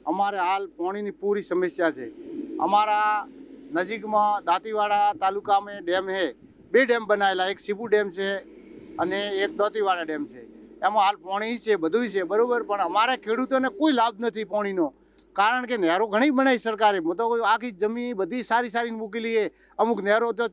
અમારે હાલ પાણીની પૂરી સમસ્યા છે। અમારા નજીકમાં દાંતીવાડા તાલુકામાં ડેમ છે, 2 ડેમ બનાવેલા, એક સીપુ ડેમ છે અને એક દાંતીવાડા ડેમ છે। એમાં હાલ પાણી છે, બધું છે બરાબર, પણ અમારા ખેડૂતોને કોઈ લાભ નથી પાણીનો, કારણ કે નહેરો ઘણી બનાવી સરકારે, તો આખી જમીન બધી સારી સારી મૂકેલી છે। અમુક નહેરો તો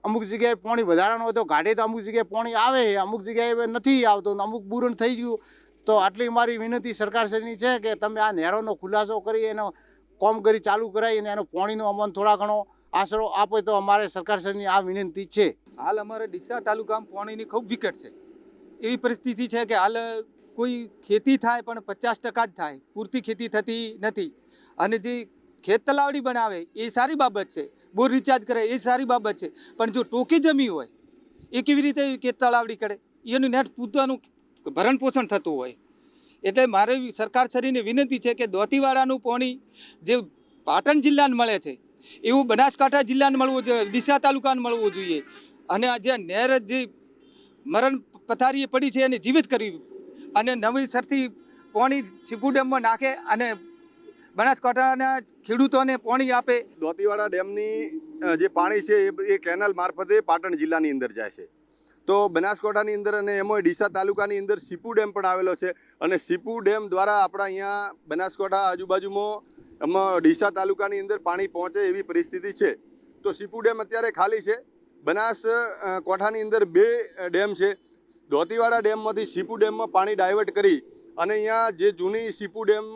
અમુક જગ્યાએ પાણી વધારાનું હોય તો ગાઢે, તો અમુક જગ્યાએ પાણી આવે, અમુક જગ્યાએ નથી આવતો, અમુક બુરણ થઈ ગયું। તો આટલી મારી વિનંતી સરકારશ્રીની છે કે તમે આ નહેરોનો ખુલાસો કરી એનો કામગીરી ચાલુ કરાવી અને એનો પાણીનો અમને થોડા ઘણો આશરો આપે તો અમારે સરકારશ્રીની આ વિનંતી છે। હાલ અમારે ડીસા તાલુકામાં પાણીની ખૂબ વિકટ છે। એવી પરિસ્થિતિ છે કે હાલ કોઈ ખેતી થાય પણ 50% જ થાય, પૂરતી ખેતી થતી નથી। અને જે ખેત તલાવડી બનાવે એ સારી બાબત છે, બોર રિચાર્જ કરે એ સારી બાબત છે, પણ જો ટોકી જમી હોય એ કેવી રીતે ખેત તલાવડી કરે, એનું નેટ પૂરતાનું ભરણ પોષણ થતું હોય। એટલે મારે સરકારશ્રીને વિનંતી છે કે દાંતીવાડાનું પાણી જે પાટણ જિલ્લાને મળે છે એવું બનાસકાંઠા જિલ્લાને મળવું જોઈએ, ડીસા તાલુકાને મળવું જોઈએ। અને જે નહેર જે મરણ પથારીએ પડી છે એને જીવિત કરવી અને નવીસરથી પાણી સીપુ ડેમમાં નાખે અને બનાસકાંઠાના ખેડૂતોને પાણી આપે। દાંતીવાડા ડેમની જે પાણી છે એ કેનાલ મારફતે પાટણ જિલ્લાની અંદર જાય છે। તો બનાસકાંઠાની અંદર અને એમાં ડીસા તાલુકાની અંદર સીપુ ડેમ પણ આવેલો છે અને સીપુ ડેમ દ્વારા આપણા અહીંયા બનાસકાંઠા આજુબાજુમાં એમાં ડીસા તાલુકાની અંદર પાણી પહોંચે એવી પરિસ્થિતિ છે। તો સીપુ ડેમ અત્યારે ખાલી છે। બનાસકાંઠાની અંદર 2 ડેમ છે। દાંતીવાડા ડેમમાંથી સીપુ ડેમમાં પાણી ડાયવર્ટ કરી અને અહીંયા જે જૂની સીપુ ડેમ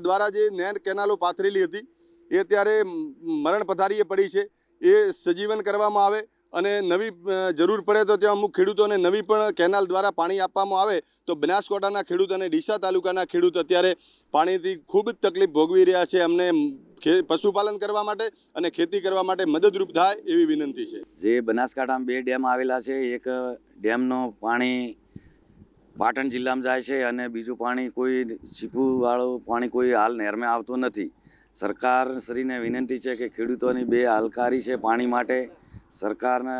દ્વારા જે નેર કેનાલો પાથરેલી હતી એ અત્યારે મરણ પથારીએ પડી છે, એ સજીવન કરવામાં આવે અને નવી જરૂર પડે તો ત્યાં અમુક ખેડૂતોને નવી પણ કેનાલ દ્વારા પાણી આપવામાં આવે તો બનાસકાંઠાના ખેડૂત અને ડીસા તાલુકાના ખેડૂત અત્યારે પાણીથી ખૂબ જ તકલીફ ભોગવી રહ્યા છે। અમને પશુપાલન કરવા માટે અને ખેતી કરવા માટે મદદરૂપ થાય એવી વિનંતી છે। જે બનાસકાંઠામાં 2 ડેમ આવેલા છે, એક ડેમનું પાણી પાટણ જિલ્લામાં જાય છે અને બીજું પાણી કોઈ સીપુવાળું પાણી કોઈ હાલ નહેરમાં આવતું નથી। સરકારશ્રીને વિનંતી છે કે ખેડૂતોની 2 હાલકારી છે પાણી માટે। સરકારને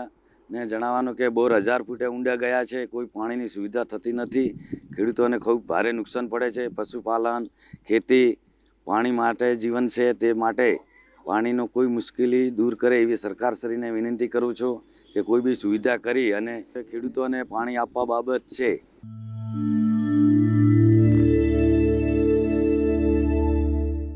જણાવવાનું કે બોર 1000 ફૂટે ઊંડા ગયા છે, કોઈ પાણીની સુવિધા થતી નથી, ખેડૂતોને ખૂબ ભારે નુકસાન પડે છે। પશુપાલન, ખેતી પાણી માટે જીવન છે, તે માટે પાણીનો કોઈ મુશ્કેલી દૂર કરે એવી સરકારશ્રીને વિનંતી કરું છું કે કોઈ બી સુવિધા કરી અને ખેડૂતોને પાણી આપવા બાબત છે।